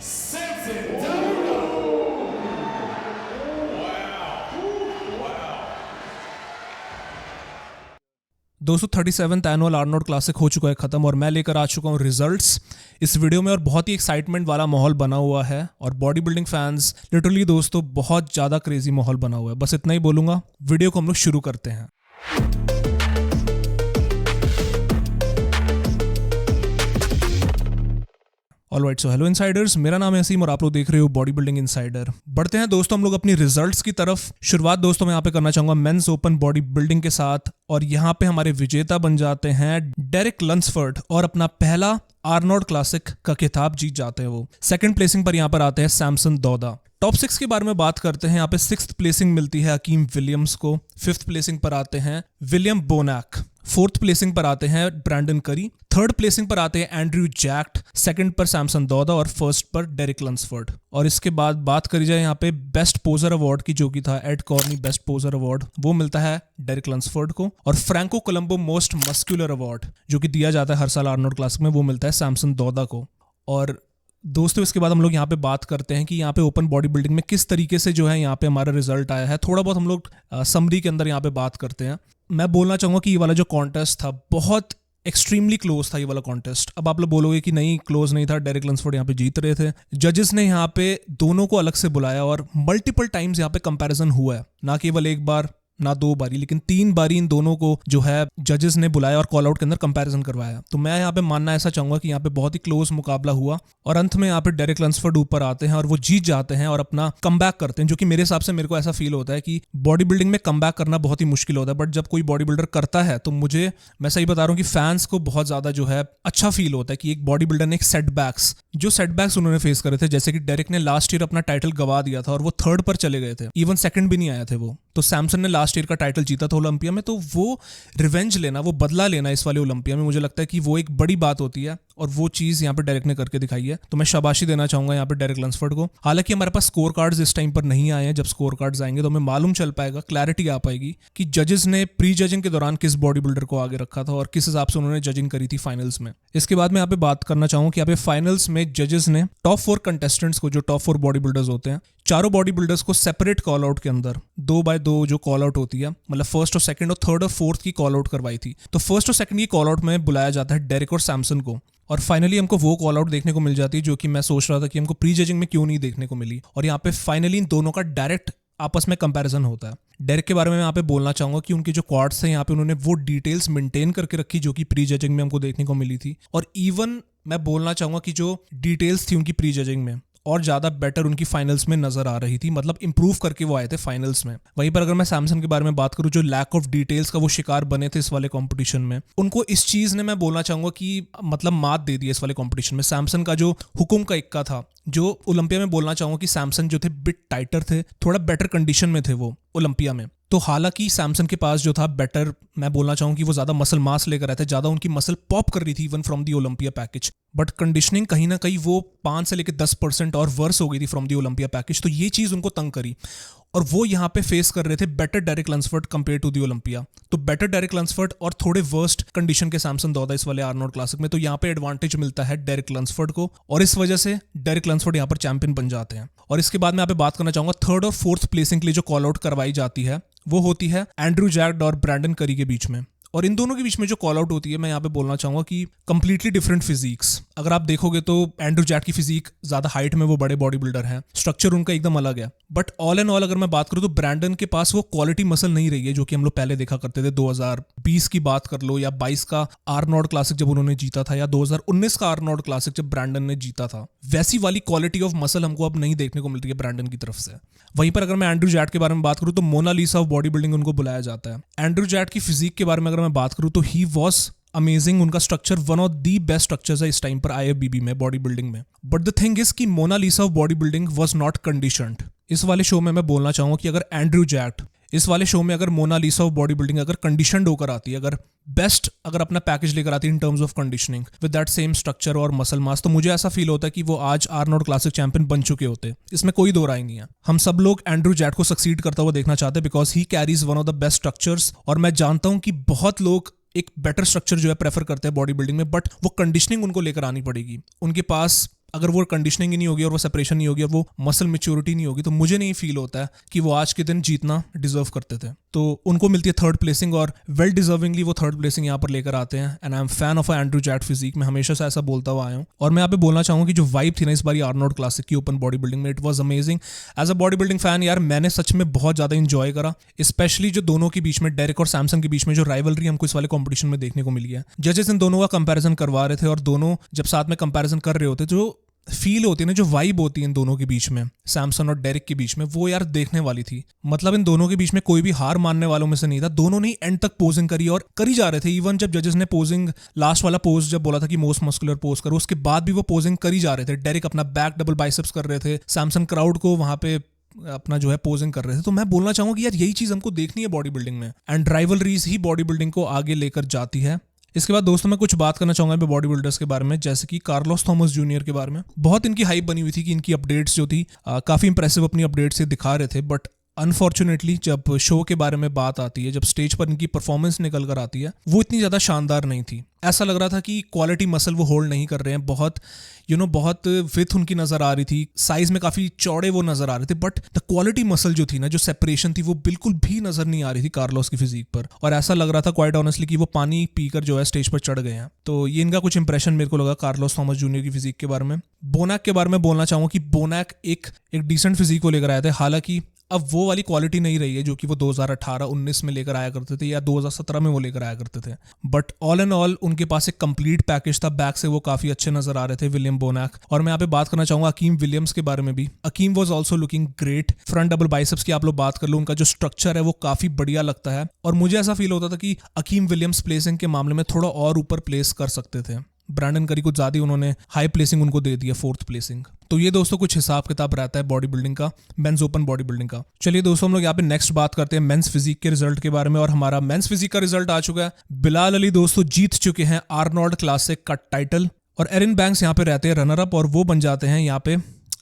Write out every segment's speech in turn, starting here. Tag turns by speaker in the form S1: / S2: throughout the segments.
S1: Samson Derulo.
S2: दोस्तों 37th annual Arnold classic हो चुका है खत्म और मैं लेकर आ चुका हूँ रिजल्ट्स इस वीडियो में। और बहुत ही एक्साइटमेंट वाला माहौल बना हुआ है और बॉडी बिल्डिंग फैंस लिटरली दोस्तों बहुत ज़्यादा क्रेजी माहौल बना हुआ है। बस इतना ही बोलूँगा, वीडियो को हम लोग शुरू करते हैं। ऑलराइट, सो हेलो इनसाइडर्स, मेरा नाम है असीम और आप लोग देख रहे हो बॉडी बिल्डिंग इनसाइडर। बढ़ते हैं दोस्तों हम लोग अपनी रिजल्ट्स की तरफ। शुरुआत दोस्तों मैं यहाँ पे करना चाहूंगा मेंस ओपन बॉडी बिल्डिंग के साथ और यहाँ पे हमारे विजेता बन जाते हैं डेरिक लंसफर्ड और अपना पहला आर्नोल्ड क्लासिक का खिताब जीत जाते हैं वो। सेकंड प्लेसिंग पर यहाँ पर आते हैं सैमसन दौदा। टॉप 6 के बारे में बात करते हैं। यहाँ पे 6th प्लेसिंग मिलती है हकीम विलियम्स को। 5th प्लेसिंग पर आते हैं विलियम बोनैक। 4th प्लेसिंग पर आते हैं ब्रैंडन करी। 3rd प्लेसिंग पर आते हैं एंड्रयू जैक्ट। 2nd पर सैमसन दौदा और 1st पर डेरिक लंसफर्ड। और इसके बाद बात करी जाए यहाँ पे बेस्ट पोजर अवार्ड की, जो कि था एड कॉर्नी बेस्ट पोजर अवार्ड, वो मिलता है डेरिक लंसफर्ड को। और Franco Colombo most muscular award जो कि दिया जाता है हर साल आर्नोल्ड क्लासिक में, वो मिलता है सैमसन दौदा को। और दोस्तों इसके बाद हम लोग यहाँ पे बात करते हैं कि यहाँ पे ओपन बॉडी बिल्डिंग में किस तरीके से जो है यहाँ पे हमारा रिजल्ट आया है। थोड़ा बहुत हम लोग समरी के अंदर यहाँ पे बात करते हैं। मैं बोलना चाहूँगा कि ये वाला जो कॉन्टेस्ट था बहुत एक्सट्रीमली क्लोज था ये वाला कॉन्टेस्ट। अब आप लोग बोलोगे कि नहीं क्लोज नहीं था, डेरिक लंसफर्ड यहाँ पे जीत रहे थे। जजेस ने यहाँ पे दोनों को अलग से बुलाया और मल्टीपल टाइम्स यहाँ पे कंपैरिजन हुआ है, ना केवल एक बार ना 2 बारी लेकिन 3 बारी इन दोनों को जो है जजेस ने बुलाया और कॉल आउट के अंदर कंपैरिजन करवाया। तो मैं यहाँ पे मानना ऐसा चाहूंगा कि यहाँ पे बहुत ही क्लोज मुकाबला हुआ और अंत में यहाँ पे डेरिक लंसफर्ड ऊपर आते हैं और वो जीत जाते हैं और अपना कमबैक करते हैं, जो कि मेरे हिसाब से मेरे को ऐसा फील होता है कि बॉडी बिल्डिंग में कमबैक करना बहुत ही मुश्किल होता है, बट जब कोई बॉडी बिल्डर करता है तो मैं सही बता रहा हूँ कि फैंस को बहुत ज्यादा जो है अच्छा फील होता है कि एक बॉडी बिल्डर ने एक सेटबैक्स उन्होंने फेस करे थे। जैसे कि डेरिक ने लास्ट ईयर अपना टाइटल गवा दिया था और वो 3rd पर चले गए थे, इवन 2nd भी नहीं आए थे वो। तो सैमसन ने लास्ट ईयर का टाइटल जीता था ओलंपिया में, तो वो रिवेंज लेना, वो बदला लेना इस वाले ओलंपिया में, मुझे लगता है कि वो एक बड़ी बात होती है और वो चीज यहाँ पे डेरिक ने करके दिखाई है। तो मैं शाबाशी देना चाहूंगा यहाँ पे डेरिक लंसफर्ड को। हालांकि हमारे पास स्कोर कार्ड्स इस टाइम पर नहीं आए हैं, जब स्कोर कार्ड्स आएंगे तो हमें मालूम चल पाएगा, क्लैरिटी आ पाएगी कि जजेस ने प्री जजिंग के दौरान किस बॉडी बिल्डर को आगे रखा था और किस हिसाब से उन्होंने जजिंग करी थी फाइनल्स में। इसके बाद मैं यहाँ पे बात करना चाहूंगा कि यहाँ पे फाइनल्स में जजेस ने टॉप 4 कंटेस्टेंट्स को, जो टॉप 4 बॉडी बिल्डर्स होते हैं, चारों बॉडी बिल्डर्स को सेपरेट कॉल आउट के अंदर 2x2 जो कॉल आउट होती है, मतलब 1st और 2nd और 3rd और 4th की कॉल आउट करवाई थी। तो 1st और 2nd की कॉल आउट में बुलाया जाता है डेरिक और सैमसन को और फाइनली हमको वो कॉल आउट देखने को मिल जाती है जो कि मैं सोच रहा था कि हमको प्री जजिंग में क्यों नहीं देखने को मिली। और यहाँ पे फाइनली इन दोनों का डायरेक्ट आपस में कंपैरिजन होता है। डेरिक के बारे में यहाँ पे बोलना चाहूंगा कि उनके जो क्वाड्स थे यहाँ पे उन्होंने वो डिटेल्स मेंटेन करके रखी जो कि प्री जजिंग में हमको देखने को मिली थी। और इवन मैं बोलना चाहूंगा कि जो डिटेल्स थी उनकी प्री जजिंग में और ज्यादा बेटर उनकी फाइनल्स में नजर आ रही थी, मतलब इंप्रूव करके वो आए थे फाइनल्स में। वहीं पर अगर मैं सैमसन के बारे में बात करूं, जो लैक ऑफ डिटेल्स का वो शिकार बने थे इस वाले कंपटीशन में, उनको इस चीज ने मैं बोलना चाहूंगा कि मतलब मात दे दी इस वाले कंपटीशन में। सैमसन का जो हुकुम का इक्का था, जो ओलंपिया में बोलना चाहूंगा कि सैमसन जो थे बिट टाइटर थे, थोड़ा बेटर कंडीशन में थे वो ओलंपिया में। तो हालांकि सैमसन के पास जो था बेटर, मैं बोलना चाहूँ कि वो ज्यादा मसल मास लेकर आए थे, ज्यादा उनकी मसल पॉप कर रही थी even from the Olympia package, but conditioning कहीं ना कहीं वो 5 से लेकर 10% और वर्स हो गई थी फ्रॉम दी ओलंपिया पैकेज। तो ये चीज उनको तंग करी और वो यहाँ पे फेस कर रहे थे better Derrick Lunsford compare to the Olympia. तो बेटर डेरिक लंसफर्ड और थोड़े वर्स्ट कंडीशन के सैमसन दौदा इस वाले आर्नोल्ड क्लासिक में, तो यहाँ पे एडवांटेज मिलता है डेरिक लंसफर्ड को और इस वजह से डेरिक लंसफर्ड यहाँ पर चैंपियन बन जाते हैं। और इसके बाद मैं यहाँ पे बात करना चाहूंगा 3rd और 4th प्लेसिंग के लिए जो कॉल आउट करवाई जाती है वो होती है एंड्रयू जैक्ट और ब्रैंडन करी के बीच में। और इन दोनों के बीच में जो कॉल आउट होती है, मैं यहाँ पे बोलना चाहूंगा कि कंप्लीटली डिफरेंट फिजिक्स। अगर आप देखोगे तो एंड्रयू जैक्ट की फिजिक ज्यादा हाइट में वो बड़े बॉडी बिल्डर हैं, स्ट्रक्चर उनका एकदम अलग है। बट ऑल एंड ऑल अगर मैं बात करूँ तो ब्रैंडन के पास वो क्वालिटी मसल नहीं रही है जो कि हम लोग पहले देखा करते थे। 2020 की बात कर लो या 22 का आर्नोल्ड क्लासिक जब उन्होंने जीता था, या 2019 का आर्नोल्ड क्लासिक जब ब्रैंडन ने जीता था, वैसी वाली क्वालिटी ऑफ मसल हमको अब नहीं देखने को मिलती है ब्रैंडन की तरफ से। वहीं पर अगर मैं एंड्रयू जैक्ट के बारे में बात करूँ तो मोनालिसा ऑफ बॉडी बिल्डिंग उनको बुलाया जाता है। एंड्रयू जैक्ट की फिजिक के बारे में अगर मैं बात करूँ तो ही वॉज अमेजिंग। उनका structure one of the best structures है इस टाइम पर IFBB में, बॉडी बिल्डिंग में। बट द थिंग इज कि Mona Lisa of body building was not conditioned. इस वाले शो में मैं बोलना चाहूंगा कि अगर एंड्रयू जैक्ट इस वाले शो में, अगर मोनालिसा ऑफ बॉडी बिल्डिंग अगर कंडीशनड होकर आती है, अगर बेस्ट अगर अपना पैकेज लेकर आती है in terms of conditioning with that same structure और मसल मास, तो मुझे ऐसा फील होता है कि वो आज आर्नोल्ड क्लासिक चैंपियन बन चुके होते। इसमें कोई दो राय नहीं है। हम सब लोग एंड्रयू जैक्ट को सक्सीड करता हुआ देखना चाहते हैं because he carries one of the best structures. और मैं जानता हूं कि बहुत लोग एक बेटर स्ट्रक्चर जो है प्रेफर करते हैं बॉडी बिल्डिंग में, बट वो कंडीशनिंग उनको लेकर आनी पड़ेगी। उनके पास अगर वो कंडीशनिंग ही नहीं होगी और वो सेपरेशन नहीं होगी और वो मसल मेच्योरिटी नहीं होगी, तो मुझे नहीं फील होता है कि वो आज के दिन जीतना डिजर्व करते थे। तो उनको मिलती है थर्ड प्लेसिंग और वेल डिजर्विंगली वो थर्ड प्लेसिंग यहाँ पर लेकर आते हैं। And I am fan of Andrew Jacked physique, मैं हमेशा से ऐसा बोलता हुआ आया हूँ। और मैं यहाँ पे बोलना चाहूँगा कि जो वाइब थी ना इस बार आर्नोल्ड क्लासिक की ओपन बॉडी बिल्डिंग में, it was amazing. As a body building fan यार मैंने सच में बहुत ज़्यादा इंजॉय करा, स्पेशली जो दोनों के बीच में, डेरिक और सैमसन के बीच में जो राइवलरी हमको इस वाले कॉम्पिटिशन में देखने को मिली है। जजेस इन दोनों का कंपैरिजन करवा रहे थे और दोनों जब साथ में कंपैरिजन कर रहे होते, जो फील होती है ना, जो वाइब होती है इन दोनों के बीच में, सैमसन और डेरिक के बीच में, वो यार देखने वाली थी। मतलब इन दोनों के बीच में कोई भी हार मानने वालों में से नहीं था। दोनों ने एंड तक पोजिंग करी और करी जा रहे थे। इवन जब जजेस ने पोजिंग लास्ट वाला पोज जब बोला था कि मोस्ट मस्कुलर पोज करो, उसके बाद भी वो पोजिंग करी जा रहे थे। डेरिक अपना बैक डबल बाइसेप्स कर रहे थे, सैमसन क्राउड को वहां पे अपना जो है पोजिंग कर रहे थे। तो मैं बोलना चाहूंगा कि यार यही चीज हमको देखनी है बॉडी बिल्डिंग में, and rivalries he body building को आगे लेकर जाती है। इसके बाद दोस्तों मैं कुछ बात करना चाहूंगा बॉडी बिल्डर्स के बारे में, जैसे कि कार्लोस थॉमस जूनियर के बारे में। बहुत इनकी हाइप बनी हुई थी कि इनकी अपडेट्स जो थी काफी इंप्रेसिव अपनी अपडेट्स से दिखा रहे थे, बट अनफॉर्चुनेटली जब शो के बारे में बात आती है, जब स्टेज पर इनकी परफॉर्मेंस निकल कर आती है, वो इतनी ज़्यादा शानदार नहीं थी। ऐसा लग रहा था कि क्वालिटी मसल वो होल्ड नहीं कर रहे हैं, बहुत बहुत विथ उनकी नज़र आ रही थी, साइज में काफ़ी चौड़े वो नज़र आ रहे थे, बट द क्वालिटी मसल जो थी ना, जो सेपरेशन थी, वो बिल्कुल भी नज़र नहीं आ रही थी कार्लोस की फिजिक पर। और ऐसा लग रहा था क्वाइट ऑनेस्टली कि वो पानी पीकर जो है स्टेज पर चढ़ गए हैं। तो ये इनका कुछ इंप्रेशन मेरे को लगा कार्लोस थॉमस जूनियर की फिजिक के बारे में। बोनैक के बारे में बोलना चाहूँगा कि बोनैक एक डिसेंट फिजिक को लेकर आए थे, हालांकि अब वो वाली क्वालिटी नहीं रही है जो कि वो 2018-19 में लेकर आया करते थे या 2017 में वो लेकर आया करते थे। बट ऑल एंड ऑल उनके पास एक कंप्लीट पैकेज था, बैक से वो काफी अच्छे नजर आ रहे थे विलियम बोनैक। और मैं यहाँ पे बात करना चाहूंगा अकीम विलियम्स के बारे में भी। Akeem was also looking great. Front double biceps की आप लोग बात कर लो, उनका जो स्ट्रक्चर है वो काफी बढ़िया लगता है। और मुझे ऐसा फील होता था कि अकीम विलियम्स प्लेसिंग के मामले में थोड़ा और ऊपर प्लेस कर सकते थे। ब्रैंडन करी को ज्यादा उन्होंने हाई प्लेसिंग उनको दे दिया, फोर्थ प्लेसिंग। तो ये दोस्तों कुछ हिसाब किताब रहता है बॉडी बिल्डिंग का, मेंस ओपन बॉडी बिल्डिंग का। चलिए दोस्तों हम लोग यहाँ पे नेक्स्ट बात करते हैं मेंस फिजिक के रिजल्ट के बारे में। और हमारा मेंस फिजिक का रिजल्ट आ चुका है। बिलाल अली दोस्तों जीत चुके हैं आर्नोल्ड क्लासिक का टाइटल, और एरिन बैंक्स यहाँ पे रहते हैं रनर अप और वो बन जाते हैं यहाँ पे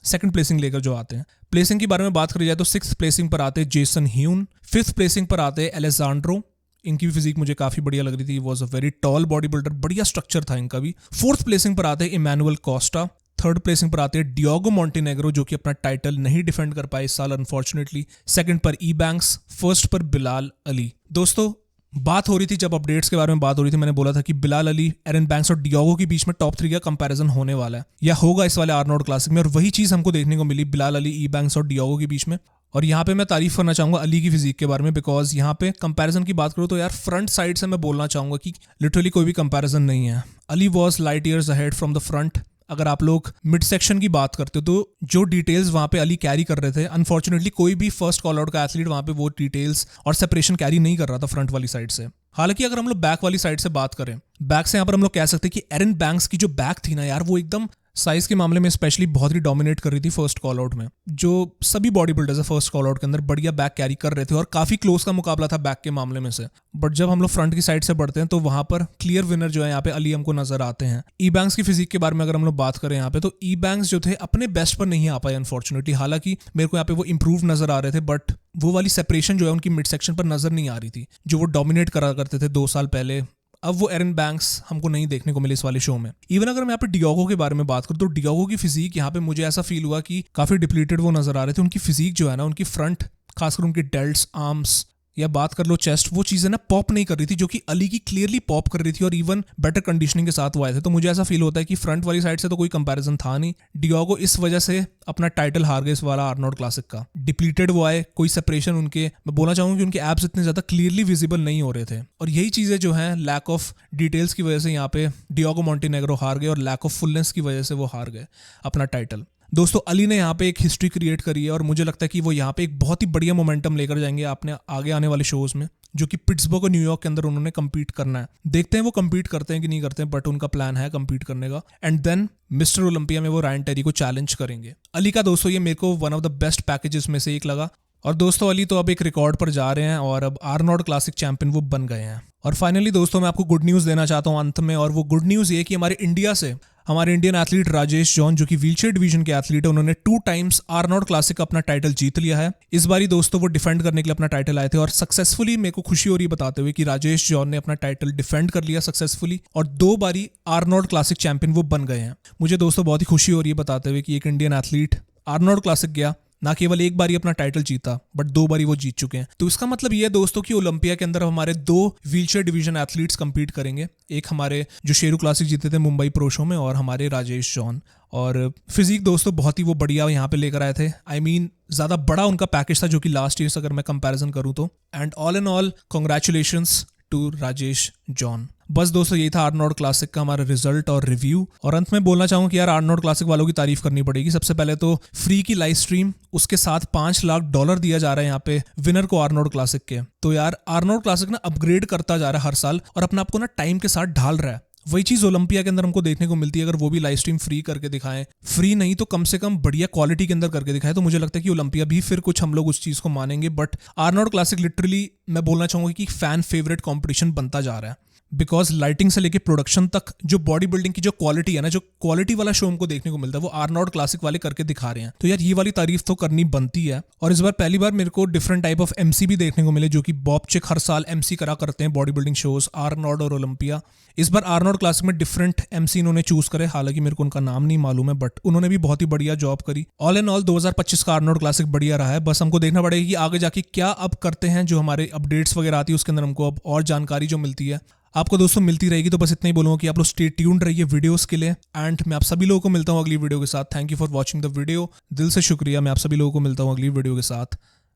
S2: सेकंड प्लेसिंग लेकर जो आते हैं। प्लेसिंग के बारे में बात करी जाए तो 6th प्लेसिंग पर आते हैं जेसन ह्यून, 5th प्लेसिंग पर आते हैं एलेजांड्रो। इनकी भी फिजिक मुझे काफी बढ़िया लग रही थी, was a very tall body builder, बढ़िया स्ट्रक्चर था इनका भी। 4th प्लेसिंग पर आते हैं इमैनुअल कोस्टा, 3rd प्लेसिंग पर आते हैं डियोगो मॉन्टेनेग्रो जो कि अपना टाइटल नहीं डिफेंड कर पाए इस साल अनफॉर्चुनेटली। 2nd पर ई बैंक्स, 1st पर बिलाल अली। दोस्तों बात हो रही थी, जब अपडेट्स के बारे में बात हो रही थी, मैंने बोला था कि बिलाल अली, एरन बैंक्स और डियोगो के बीच में टॉप 3 का कंपैरिजन होने वाला है या होगा इस वाले आर्नोल्ड क्लासिक में, और वही चीज हमको देखने को मिली बिलाल अली, ई बैंक्स और डियोगो के बीच में। और यहाँ पे मैं तारीफ करना चाहूंगा अली की फिजिक के बारे में, बिकॉज यहाँ पे कंपैरिजन की बात करूँ तो यार फ्रंट साइड से मैं बोलना चाहूंगा कि लिटरली कोई भी कंपैरिजन नहीं है। Ali was light years ahead from the front. अगर आप लोग मिड सेक्शन की बात करते हो तो जो डिटेल्स वहां पे अली कैरी कर रहे थे, अनफॉर्चुनेटली कोई भी फर्स्ट कॉल आउट का एथलीट वहां पे वो डिटेल्स और सेपरेशन कैरी नहीं कर रहा था फ्रंट वाली साइड से। हालांकि अगर हम लोग बैक वाली साइड से बात करें, बैक से यहाँ पर हम लोग कह सकते हैं कि एरन बैंक्स की जो बैक थी ना यार, वो एकदम साइज के मामले में स्पेशली बहुत ही डोमिनेट कर रही थी फर्स्ट कॉल आउट में। जो सभी बॉडी बिल्डर्स है फर्स्ट कॉल आउट के अंदर बढ़िया बैक कैरी कर रहे थे और काफी क्लोज का मुकाबला था बैक के मामले में से। बट जब हम लोग फ्रंट की साइड से बढ़ते हैं तो वहां पर क्लियर विनर जो है यहाँ पे अली हमको नजर आते हैं। ई बैंक्स की फिजिक के बारे में अगर हम लोग बात करें यहाँ पे, तो ई बैंक्स जो थे अपने बेस्ट पर नहीं आ पाए अनफॉर्चुनेटली। हालांकि मेरे को यहाँ पे वो इंप्रूव नजर आ रहे थे, बट वो वाली सेपरेशन जो है उनकी मिड सेक्शन पर नजर नहीं आ रही थी जो वो डोमिनेट करा करते थे 2 साल पहले। अब वो एरन बैंक्स हमको नहीं देखने को मिले इस वाले शो में। इवन अगर मैं यहाँ पे डियोगो के बारे में बात करूँ तो डियोगो की फिजिक यहाँ पे मुझे ऐसा फील हुआ कि काफी डिप्लीटेड वो नजर आ रहे थे। उनकी फिजिक जो है ना, उनकी फ्रंट, खासकर उनके डेल्ट्स, आर्म्स या बात कर लो चेस्ट, वो चीजें ना पॉप नहीं कर रही थी जो कि अली की क्लियरली पॉप कर रही थी और इवन बेटर कंडीशनिंग के साथ वो आए थे। तो मुझे ऐसा फील होता है कि फ्रंट वाली साइड से तो कोई कंपैरिजन था नहीं। डियोगो इस वजह से अपना टाइटल हार गए इस वाला आर्नोल्ड क्लासिक का। डिप्लीटेड वो आए, कोई सेपरेशन उनके, मैं बोलना चाहूंगा कि उनके एब्स इतने ज्यादा क्लियरली विजिबल नहीं हो रहे थे। और यही चीजें जो है लैक ऑफ डिटेल्स की वजह से यहाँ पे डियोगो मॉन्टेनेग्रो हार गए और लैक ऑफ फुलनेस की वजह से वो हार गए अपना टाइटल। दोस्तों अली ने यहाँ पे एक हिस्ट्री क्रिएट करी है और मुझे लगता है कि वो यहाँ पे एक बहुत ही बढ़िया मोमेंटम लेकर जाएंगे आपने आगे आने वाले शोज में, जो कि पिट्सबर्ग और न्यूयॉर्क के अंदर उन्होंने compete करना है। देखते हैं वो compete करते हैं कि नहीं करते हैं, बट उनका प्लान है compete करने का। एंड देन मिस्टर ओलंपिया में वो रायन टेरी को चैलेंज करेंगे। अली का दोस्तों ये मेरे को one of the best packages में से एक लगा। और दोस्तों अली तो अब एक रिकॉर्ड पर जा रहे हैं और अब आर्नोल्ड क्लासिक चैंपियन वो बन गए हैं। और फाइनली दोस्तों मैं आपको गुड न्यूज़ देना चाहता हूँ अंत में, और वो गुड न्यूज़ ये कि हमारे इंडिया से हमारे इंडियन एथलीट राजेश जॉन जो कि व्हीलचेयर डिवीजन के एथलीट है, उन्होंने 2 टाइम्स आर्नोल्ड क्लासिक का अपना टाइटल जीत लिया है। इस बारी दोस्तों वो डिफेंड करने के लिए अपना टाइटल आए थे और सक्सेसफुली मेरे को खुशी हो रही है बताते हुए कि राजेश जॉन ने अपना टाइटल डिफेंड कर लिया सक्सेसफुली और 2 बारी आर्नोल्ड क्लासिक चैंपियन वो बन गए हैं। मुझे दोस्तों बहुत ही खुशी हो रही है बताते हुए कि एक इंडियन एथलीट आर्नोल्ड क्लासिक गया, ना केवल एक बारी अपना टाइटल जीता बट 2 बारी वो जीत चुके हैं। तो इसका मतलब ये है दोस्तों कि ओलंपिया के अंदर हमारे 2 व्हीलचेयर डिवीजन एथलीट्स compete करेंगे। एक हमारे जो शेरू क्लासिक जीते थे मुंबई प्रो शो में और हमारे राजेश जॉन। और फिजिक दोस्तों बहुत ही वो बढ़िया यहाँ पे लेकर आए थे। आई मीन ज़्यादा बड़ा उनका पैकेज था जो कि लास्ट ईयर से अगर मैं कंपैरिजन करूँ तो। And all in all congratulations to Rajesh John. बस दोस्तों यही था आर्नोल्ड क्लासिक का हमारा रिजल्ट और रिव्यू। और अंत में बोलना चाहूँ कि यार आर्नोल्ड क्लासिक वालों की तारीफ करनी पड़ेगी। सबसे पहले तो फ्री की लाइव स्ट्रीम, उसके साथ $5 लाख दिया जा रहा है यहाँ पे विनर को आर्नोल्ड क्लासिक के। तो यार आर्नोल्ड क्लासिक ना अपग्रेड करता जा रहा है हर साल और अपने आप को ना टाइम के साथ ढाल रहा है। वही चीज ओलंपिया के अंदर हमको देखने को मिलती है। अगर वो भी लाइव स्ट्रीम फ्री करके दिखाएं, फ्री नहीं तो कम से कम बढ़िया क्वालिटी के अंदर करके दिखाएं, तो मुझे लगता है कि ओलंपिया भी फिर कुछ हम लोग उस चीज को मानेंगे। बट आर्नोल्ड क्लासिक लिटरली मैं बोलना चाहूंगा कि फैन फेवरेट कॉम्पिटिशन बनता जा रहा है। बिकॉज लाइटिंग से लेके प्रोडक्शन तक जो बॉडी बिल्डिंग की जो क्वालिटी है ना, जो क्वालिटी वाला शो हमको देखने को मिलता है वो आर्नोल्ड क्लासिक वाले करके दिखा रहे हैं। तो यार ये वाली तारीफ तो करनी बनती है। और इस बार पहली बार मेरे को डिफरेंट टाइप ऑफ एमसी भी देखने को मिले, जो कि बॉब चिक हर साल एमसी करा करते हैं बॉडी बिल्डिंग शोज आर्नोल्ड और ओलंपिया। इस बार आर्नोल्ड क्लासिक में डिफरेंट एमसी इन्होंने चूज करे, हालांकि मेरे को उनका नाम नहीं मालूम है बट उन्होंने भी बहुत ही बढ़िया जॉब करी। ऑल इन ऑल 2025 का आर्नोल्ड क्लासिक बढ़िया रहा है। बस हमको देखना पड़ेगा कि आगे जाके क्या अब करते हैं, जो हमारे अपडेट्स वगैरह आती है उसके अंदर हमको अब और जानकारी जो मिलती है आपको दोस्तों मिलती रहेगी। तो बस इतना ही बोलूँगा कि आप लोग स्टे ट्यून्ड रहिए वीडियोस के लिए। एंड मैं आप सभी लोगों को मिलता हूँ अगली वीडियो के साथ। Thank you for watching the video. दिल से शुक्रिया। मैं आप सभी लोगों को मिलता हूँ अगली वीडियो के साथ।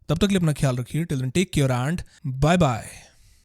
S2: तब तक के लिए अपना ख्याल रखिए। Till then take care and bye bye.